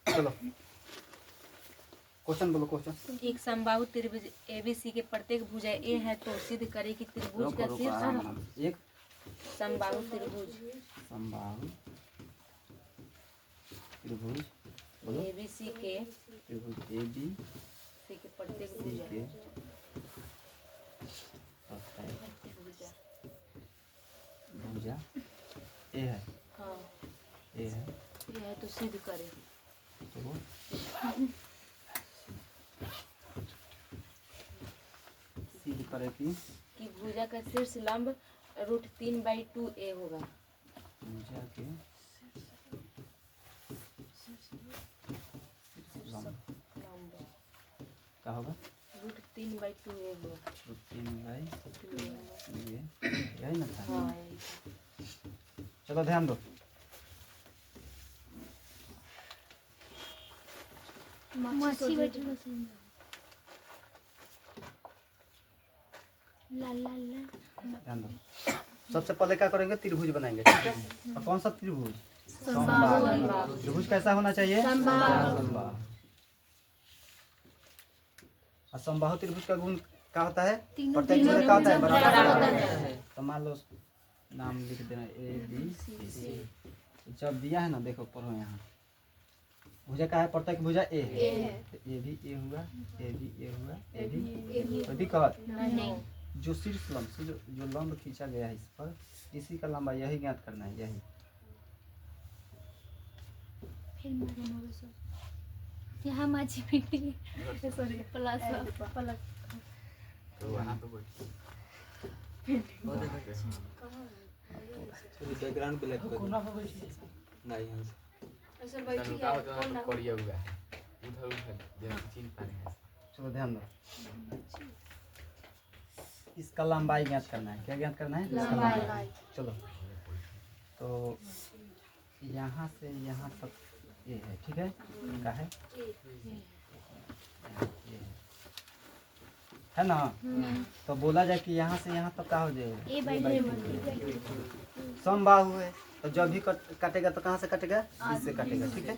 चलो क्वेश्चन बोलो क्वेश्चन। एक समबाहु त्रिभुज एबीसी के प्रत्येक भुजा ए है तो सिद्ध करे कि त्रिभुज का शीर्ष एक समबाहु त्रिभुज समबाहु त्रिभुज बोलो एबीसी के त्रिभुज ए बी सी के प्रत्येक सी भुजा के भुजा ए है हाँ ए है ये है तो सिद्ध करे तो सिद्ध करे कि भुजा का शीर्ष लंब √3/2a होगा। भुजा के लंब क्या होगा √3/2a होगा। 3/2 यही ना था। हाँ चलो ध्यान दो। माछी बैठी ला ला ला ध्यान दो। सबसे पहले क्या करेंगे, त्रिभुज बनाएंगे, ठीक है। और कौन सा त्रिभुज? समबाहु। त्रिभुज कैसा होना चाहिए? समबाहु। और समबाहु त्रिभुज का गुण क्या होता है? प्रत्येक भुजा क्या होता है? बराबर होता है। तो मान लो नाम लिख देना ए बी सी। जब दिया है ना, देखो पढ़ो यहाँ भुजा का है, प्रत्येक भुजा ए है। तो ए भी ए हुआ, ए भी ए हुआ, ए भी दिक्कत नहीं जो शीर्ष लंब से जो लंब खींचा गया है इस पर, इसी का लंबा यही ज्ञात करना है। यही यहाँ माछी बैठी सॉरी प्लस प्लस तो वहाँ पे बैकग्राउंड ब्लैक कर दो। नहीं यहाँ से बैठी है कौन करिया हुआ है उधर उधर जैसे चिन पा रहे हैं। चलो ध्यान दो। इसका लंबाई ज्ञात करना है। क्या ज्ञात करना है? लंबाई। चलो तो यहाँ से यहाँ तक ये है, ठीक है। क्या है? ये है ना। तो बोला जाए कि यहाँ से यहाँ तक क्या हो जाएगा? समबाहु है, तो जब भी काटेगा तो कहाँ से काटेगा? इससे काटेगा, ठीक है।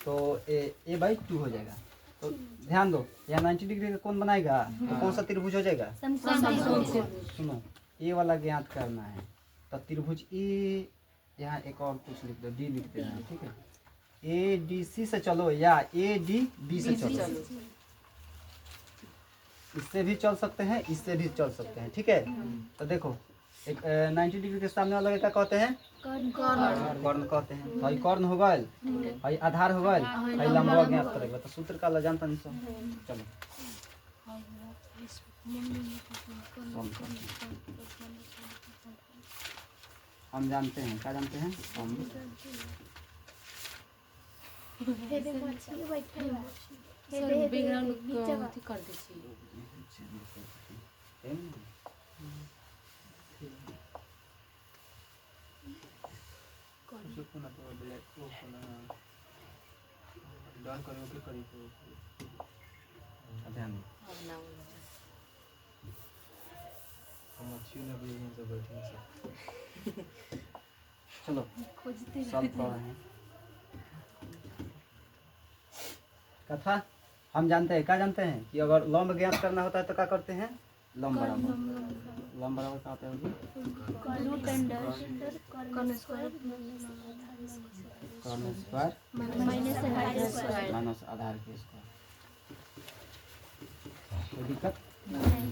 तो a/2 हो जाएगा। तो ध्यान दो, यहाँ 90 डिग्री का कौन बनाएगा? तो कौन सा त्रिभुज हो जाएगा? सुनो, ए वाला ज्ञात करना है। तो त्रिभुज ए, यहाँ एक और कुछ लिख दो, डी लिख देना, ठीक है। ए डी सी से चलो या ए डी बी से चलो। इससे भी चल सकते हैं, इससे भी चल सकते हैं, ठीक है। तो देखो एक 90 डिग्री के सामने वाला क्या कहते हैं? कर्ण कहते हैं। भाई कर्ण हो गए, भाई आधार हो गए, भाई लंबा ज्ञात करेगा। तो सूत्र का जानता नहीं सब। चलो हम जानते हैं, क्या जानते हैं हम? बैकग्राउंड कर दीजिए। ध्यान हम अच्छी ना भी यहीं से बैठे हैं। चलो सॉल्व कर रहे हैं। कथा हम जानते हैं, क्या जानते हैं कि अगर लंब ज्ञात करना होता है तो क्या करते हैं? लंब बराबर। लंब बराबर क्या होता है? कर्ण स्क्वायर माइनस आधार के स्क्वायर। कोई दिक्कत?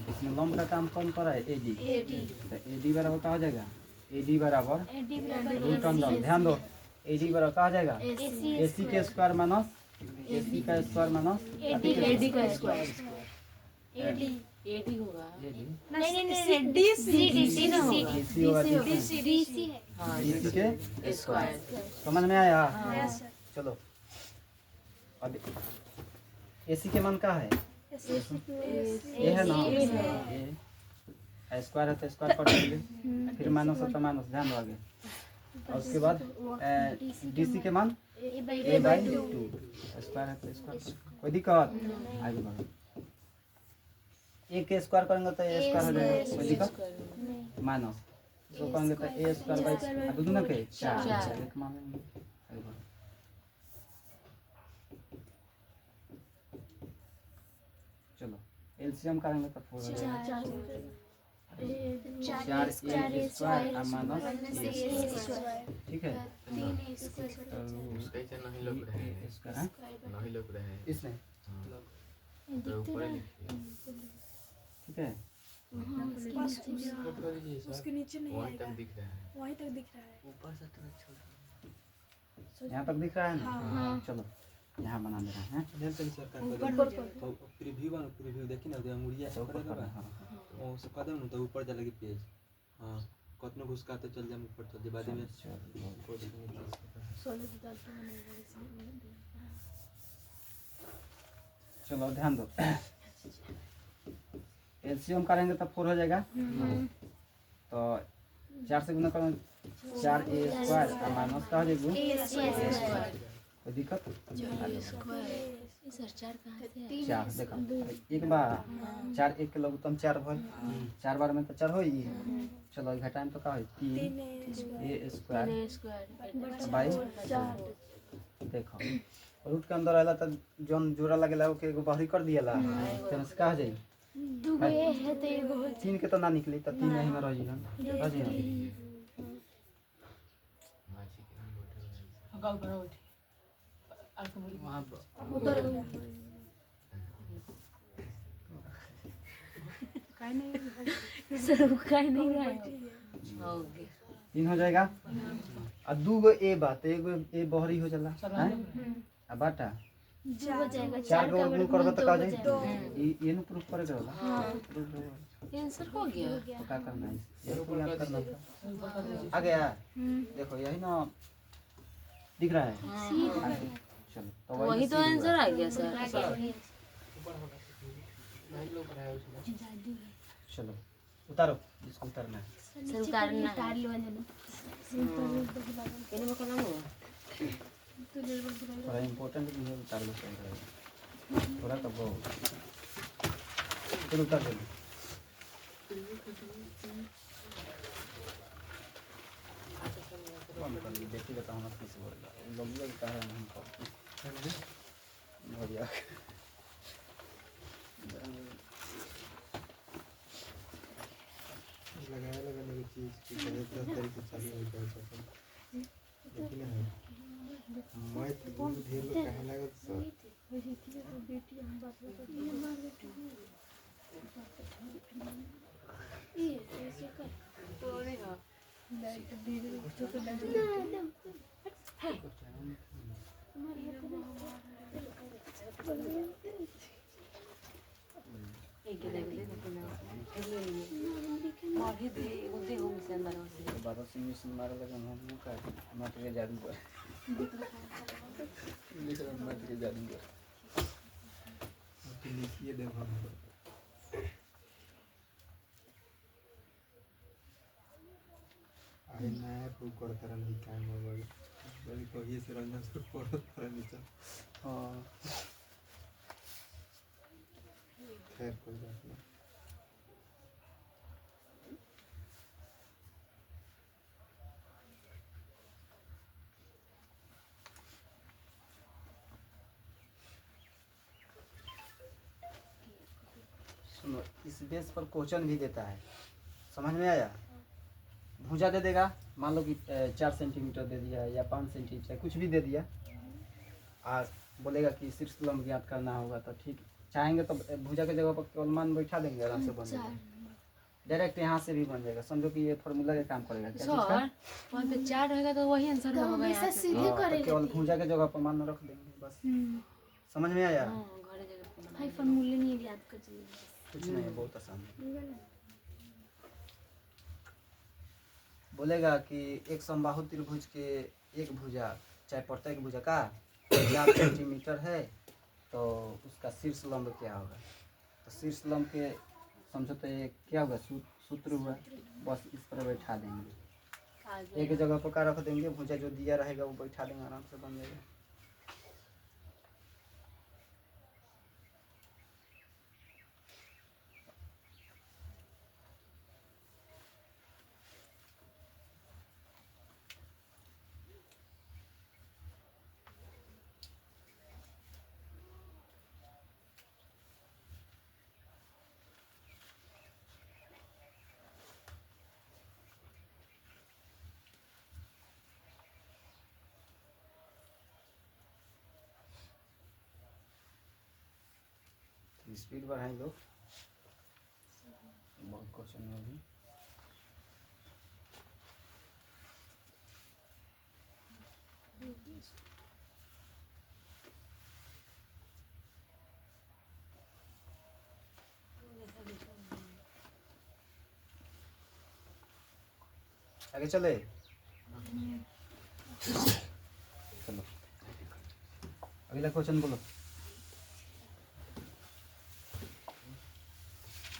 इसमें लंब का काम कौन कर रहा है? एडी। तो एडी बराबर क्या हो जाएगा? एडी बराबर √अंडर। ध्यान दो, एडी बराबर क्या हो जाएगा? एसी के स्क्वायर माइनस एसी का स्क्वायर माइनस एडी का स्क्वायर। एडी होगा। नहीं डीसी ना होगा। डीसी होगा, डीसी है। हाँ डीसी के स्क्वायर। समझ में आया? चलो अब एसी के मान क्या है? ए है ना। ए स्क्वायर है तो स्क्वायर कर देंगे, फिर माइनस है तो माइनस। ध्यान दो आगे। और उसके बाद डीसी के मान a/2 स्क्वायर है तो स्क्वायर। कोई दिक्कत? आगे बढ़ो। ए के स्क्वायर करेंगे तो ए स्क्वायर हो जाएगा। कोई दिक्कत? माइनस तो करेंगे तो ए स्क्वायर बाई दूना के 4 एक मान लेंगे। आगे बढ़ो। एलसीएम करेंगे तो 4 हो जाएगा 4 4 ए स्क्वायर और माइनस ए स्क्वायर ठीक है 3 स्क्वायर तो कैसे नहीं लग रहा है ए स्क्वायर हाँ? नहीं लग रहा है इसमें तो ऊपर लिखिए ठीक है उसके नीचे नहीं वहीं तक आएगा दिख रहा है वहीं तक दिख रहा है यहाँ तक दिख रहा है ना चलो यहाँ बना दे रहे हैं तो प्रीव्यू बनो प्रीव्यू देखी ना अंगुड़िया तो ऊपर कर हाँ ओ से कदम न तो ऊपर चलेगी पेज हां कतनो घुसका तो चल जाम ऊपर चल बाद में चलो ध्यान दो एलसीएम करेंगे तो 4 हो जाएगा तो 4 से गुना करेंगे 4 ए स्क्वायर और माइनस का हो जाएगा कोई दिक्कत सर 4 कहाँ से है? 4 देखो एक बार 4 1 के लघुत्तम 4 भल 4 बार में तो 4 होई चलो घटाएं तो का होई 3 ए स्क्वायर बाई देखो रूट के अंदर आला तो जोन जोड़ा लगेला ओके एगो बाहरी कर दियाला फिर से का हो जाई दुगो ए है तो एगो हो 3 के तो ना निकली तो 3 यहीं में रह जी रह जी माची के हम बैठे हैं वहां ऊपर सर वो काहे नहीं रहा है? हो गया 3 हो जाएगा और 2 गो ए बात एगो ए बाहरी हो जाला हैं अब बाटा दुगो जाएगा 4 गो गुण करबो तो का हो जाई दो ये न प्रूफ करे होला आंसर हो गया तो क्या करना है ये को याद करना था आ गया देखो यही ना दिख रहा है चलो तो वही तो आंसर आ गया सर नहीं लग रहा है उसमें चलो उतारो जिसको उतारना है सर उतारना है उतार लो ना कहने में कलम हो थोड़ा इम्पोर्टेंट भी है उतार लो सही रहेगा थोड़ा तो वो चलो उतार दो कौन कर ली बेटी का हम किसी बोल लोग लोग कह रहे हैं हमको बढ़िया लगाया लगाने की चीज की तरह तरीके से चालू हो जाए लेकिन है मैं तो ढेर लोग कहे लगा सर मारी दे उदे होम से अंदर से बारह से मिस मारे लगे हम का मत के जादू कर लेकिन मत के जादू कर तो लिखिए दे हम आई नया को करता रहा नहीं काम होगा बड़ी कहिए से रंजन से पढ़ो पर नीचे हां खैर कोई बात नहीं सुनो इस बेस पर क्वेश्चन भी देता है समझ में आया भुजा दे देगा मान लो कि 4 सेंटीमीटर दे दिया या 5 सेंटीमीटर कुछ भी दे दिया और बोलेगा कि शीर्ष लंब ज्ञात करना होगा तो ठीक चाहेंगे तो भुजा के जगह पर केवल मान बैठा देंगे आराम से बन जाएगा डायरेक्ट यहाँ से भी बन जाएगा समझो कि ये फॉर्मूला का काम करेगा क्या चीज़ का? सर वहाँ पे 4 रहेगा तो वही आंसर तो होगा हमेशा यहाँ पे सीधे हाँ, करे तो केवल भुजा के जगह पर मान रख देंगे बस समझ में आया हाँ घरे जगह पे भाई बना फॉर्मूले नहीं याद कर चलिए कुछ नहीं है बहुत आसान है बोलेगा कि एक समबाहु त्रिभुज के एक भुजा चाहे प्रत्येक भुजा का 4 सेंटीमीटर है तो उसका शीर्ष लंब क्या होगा तो शीर्ष लंब के समझो तो ये क्या होगा सूत्र हुआ बस इस पर बैठा देंगे एक जगह पर का रख देंगे भुजा जो दिया रहेगा वो बैठा देंगे आराम से बन जाएगा स्पीड बढ़ाई लो बहुत क्वेश्चन में भी आगे चले चलो अगला क्वेश्चन बोलो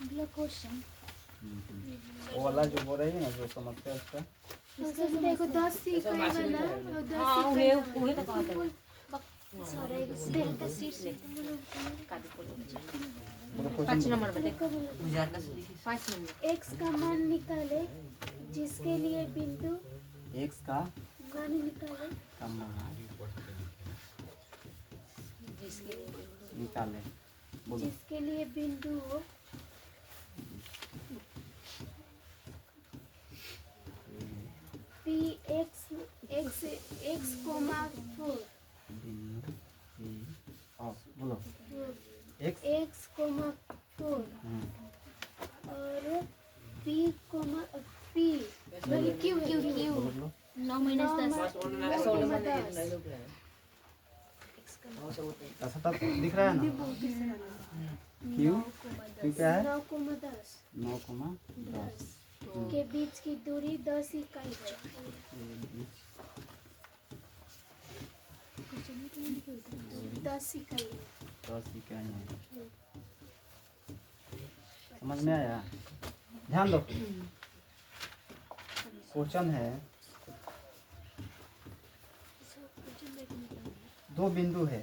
अगला क्वेश्चन वो वाला जो बोल रही है ना जो समस्या उसका इसका देखो 10 सीख वाला और 10 हाँ उन्हें उन्हें तो कहते हैं सारे डेल्टा सीट बोलो पाँच क्वेश्चन नंबर में देखो 5 नंबर x का मान निकाले जिसके लिए बिंदु एक्स का मान निकाले जिसके निकाले बोलो जिसके लिए बिंदु हो p x कोमा 4 बोलो एक्स x कोमा 4 और p comma p Q Q Q बोलो 9 - 10 ऐसा तब दिख रहा है ना क्यू क्यू क्या है 9,10 9,10 के बीच की दूरी 10 इकाई है 10 इकाई है 10 इकाई है समझ में आया ध्यान दो क्वेश्चन है दो बिंदु है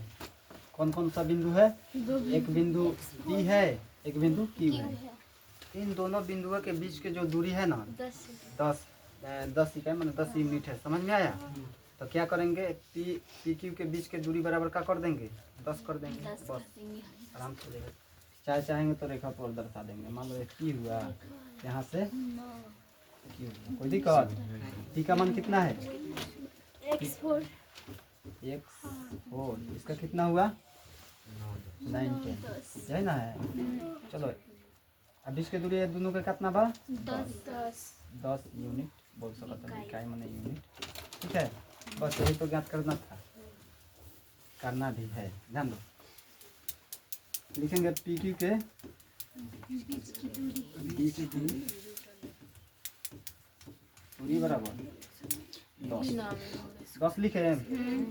कौन कौन सा बिंदु है एक बिंदु P है एक बिंदु Q है इन दोनों बिंदुओं के बीच के जो दूरी है ना 10 इकाई मतलब 10 यूनिट है समझ में आया तो क्या करेंगे पी क्यू के बीच के दूरी बराबर का कर देंगे 10 कर देंगे बस आराम से देगा चाहेंगे तो रेखा पर दर्शा देंगे मान लो P हुआ यहाँ से Q हुआ कोई दिक्कत P का मान कितना है x4 x4 इसका कितना हुआ 9 10 यही ना है चलो अब इसके दूरी है दोनों का कितना बा 10 यूनिट बोल सकते हैं इकाई माने यूनिट ठीक है बस यही तो ज्ञात करना था करना भी है ध्यान दो लिखेंगे पी क्यू के दूरी बराबर 10 लिखे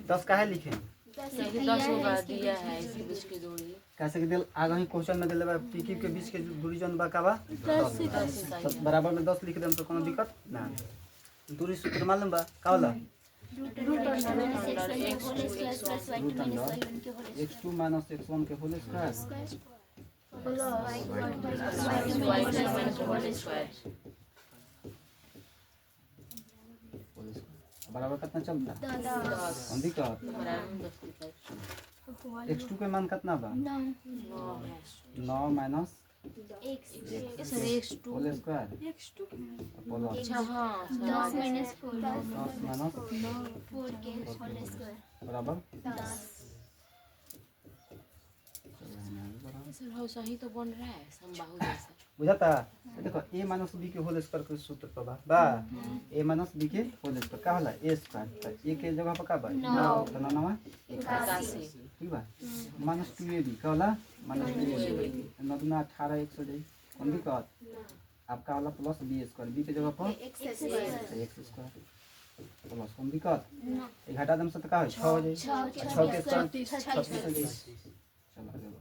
10 का है लिखे 10 होगा दिया है इसके बीच की दूरी कैसे के दिल आगे ही क्वेश्चन में दिले बा पी क्यू के बीच के दूरी जन बा का बा 10 तो बराबर में 10 लिख देम तो कोनो दिक्कत ना दूरी सूत्र मालूम बा का होला x2 - x1 के होल स्क्वायर बराबर कितना चलता कौन दिक्कत x2 के मान कितना बा 9 माइनस x2 होल स्क्वायर बोलो 10 माइनस 4 10 माइनस 4 के होल स्क्वायर बराबर सर सही तो बन रहा है समबाहु जैसा बुझाता देखो a माइनस b के होल स्क्वायर के सूत्र पर बा a माइनस b के होल स्क्वायर का होला a स्क्वायर तो a के जगह पर का बा 9 तो 9 81 ठीक बा माइनस 2ab का होला माइनस 2ab 9 दूना 18 100 जाई कौन दिक्कत आपका होला प्लस b स्क्वायर b के जगह पर x square x square plus कौन दिक्कत एक घटा दम से तो का हो 6 हो जाई 6 के स्क्वायर 36 हो जाई चलो आगे बढ़ो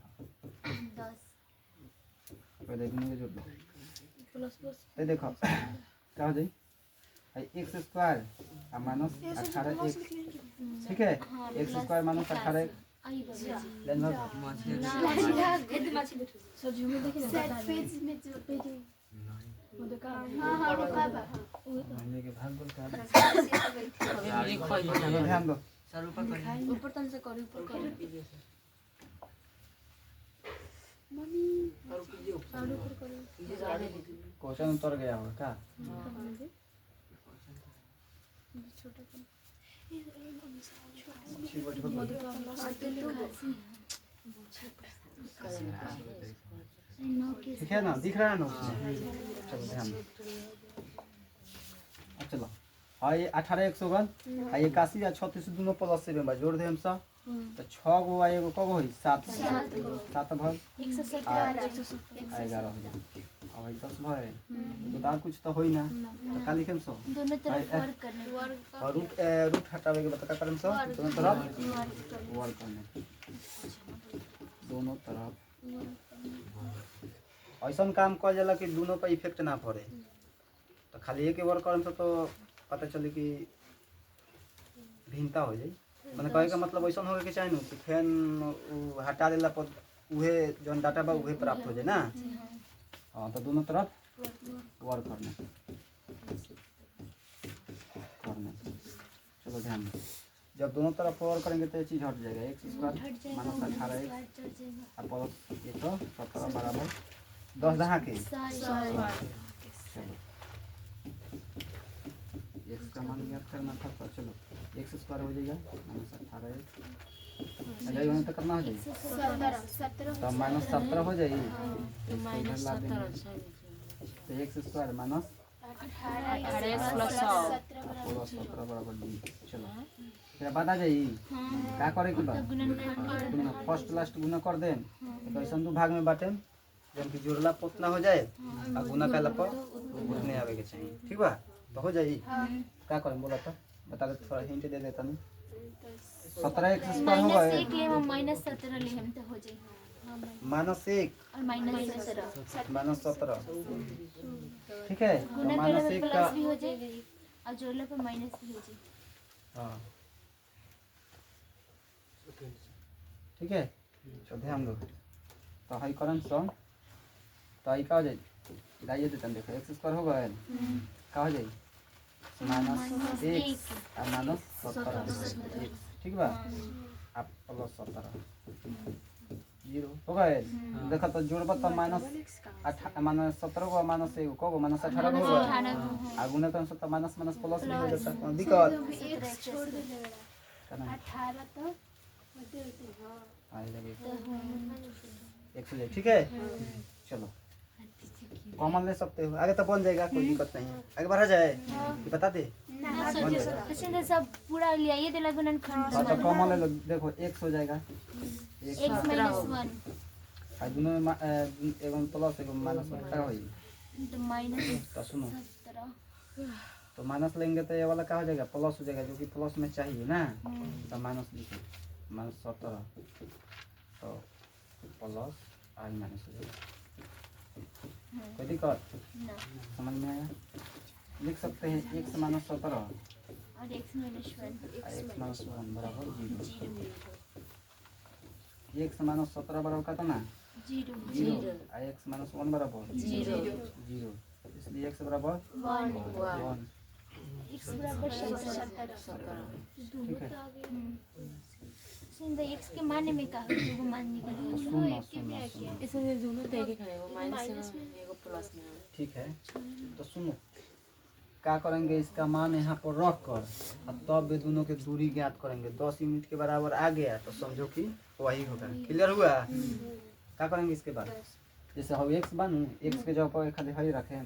10 पहले इतने जोड़ लो प्लस ये देखो क्या हो जाए एक्स स्क्वायर और माइनस 18 x ठीक है एक्स स्क्वायर माइनस 18 लेन महीने के भाग बोल का ध्यान दो ऊपर तन से करी ऊपर करी क्वेश्चन उतर गया होगा क्या ठीक है ना, दिख रहा है ना उसमें? चलो ध्यान दो। अब चलो हाँ ये 18 101 आ ये 81 या 36 दोनों प्लस से में जोड़ दे हम सब तो 6 गो आ एगो कगो होई 7 7 भाग 117 आ 11 हो जाए अब 10 भाग तो दाल कुछ तो होई ना तो का लिखम सो दोनों तरफ वर्क करने और रूट हटावे के बता करम सो दोनों तरफ वर्क करने दोनों तरफ ऐसा काम कर जाला कि दोनों पर इफेक्ट ना पड़े तो खाली एक वर्क करम से तो पता चले कि भिन्नता हो जाए मैंने कहे का मतलब ऐसा होवे के चाहिए कि फैन हटा देला पर उहे जौन डाटा बा उहे प्राप्त हो जाए ना हाँ तो दोनों तरफ वर्क करना चलो ध्यान दो जब दोनों तरफ वर्क करेंगे तो ये चीज़ हट जाएगा x स्क्वायर माइनस 18 और प्लस 117 बराबर 10 दहा के चलो x का मान ज्ञात करना था तो चलो x स्क्वायर हो जाएगा माइनस 18 अजाई होने तक करना हो जाएगी 17 तो माइनस 17 हो जाएगी तो x स्क्वायर माइनस 18 प्लस 17 बराबर d चलो फिर बात आ जाई का करे के बाद गुना फर्स्ट लास्ट गुना कर दें तो ऐसा दो भाग में बांटें जब कि जोड़ला पोतला हो जाए और गुना कैला पर उतने आवे के चाहिए ठीक बा तो हो जाई का करें बोला तो बता दे थोड़ा हिंट दे देता नहीं 17 x स्क्वायर होगा -1 ले हम -17 ले हम तो हो जाए -1 और -17 -17 ठीक है तो गुना करने -1 पे का प्लस भी हो जाएगा और जोड़ने पे माइनस भी हो जाएगा हाँ ठीक है तो ध्यान दो तो हाई करंट सम तो आई का हो जाए दाइए देते देखो x स्क्वायर होगा का हो जाए -1 और -17 ठीक बा आप प्लस 17 0 हो गए देखा तो जोड़बा तो -17 को -1 को -18 को होगा आ गुना करन से तो माइनस प्लस नहीं हो जाता कौन दिक्कत x छोड़ दे करना 18 तो होते हां आए लगे 100 ठीक है चलो कॉमन ले सकते हो आगे तो बन जाएगा कोई दिक्कत नहीं है आगे बढ़ा जाए ये बता दे तो सब पूरा ले आइए तो लगन खंड तो कॉमन ले लो देखो x हो जाएगा x -1 आ दोनों में एगो प्लस एगो माइनस का होई तो माइनस तो सुनो 17 तो माइनस लेंगे तो ये वाला क्या हो जाएगा प्लस हो जाएगा जो कि प्लस में चाहिए ना तो माइनस लिखो -17 तो प्लस आई माइनस हो जाएगा कोई दिक्कत ना समझ में आया लिख सकते हैं x -17 और x -1 x -1 बराबर 0 x -17 बराबर कितना 0 0 x -1 बराबर 0 इसलिए x बराबर 1 x बराबर 17 ठीक है सिंदा x के माने में का दो मान निकल सुनो इसमें दोनों तरीके का है वो माइनस में एगो प्लस में ठीक है तो सुनो क्या करेंगे इसका मान यहाँ पर रख कर और तब वे दोनों की दूरी ज्ञात करेंगे 10 यूनिट के बराबर आ गया तो समझो कि वही होगा क्लियर हुआ क्या करेंगे इसके बाद जैसे हम x बनू x के जगह पर खाली हई रखें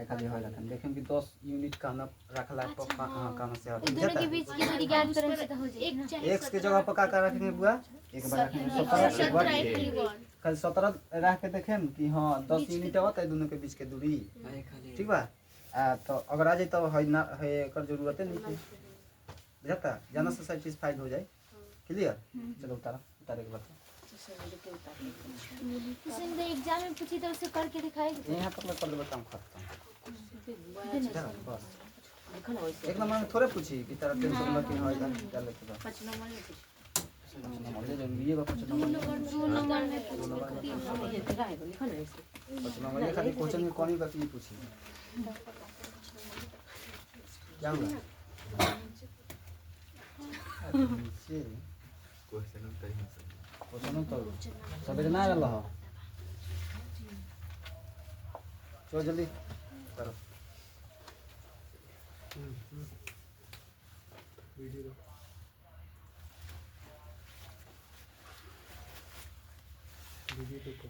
खाली हई रखें देखें कि 10 यूनिट का न रखला पर कहां से हट दोनों के बीच की दूरी ज्ञात करने से तो हो जाएगा x के जगह पर का रखेंगे बुआ एक बार रखेंगे 17 कल 17 रख के देखें कि हां 10 यूनिट होता है दोनों के बीच के दूरी ठीक बा तो अगर आ जाए तो है ना है कर जरूरत नहीं है बुझाता जाना से सैटिस्फाइड हो जाए क्लियर चलो उतारे के बाद सिंदा एग्जाम में पूछी तो उसे करके दिखाएगा यहाँ तक मैं कर देता हूँ खत्म बस लिखो ना वैसे एक नंबर में थोड़े पूछी कि तेरा टेंशन ना कि हां इधर चल लेते बा 5 नंबर में कुछ नंबर ले जरूरी है बा 5 नंबर दो नंबर में ये देखा है लिखो ना वैसे 5 नंबर ये खाली क्वेश्चन में कौन ही बात नहीं पूछी क्या हुआ क्वेश्चन तो समझ ना आ रहा हो चलो जल्दी करो वीडियो दीदी को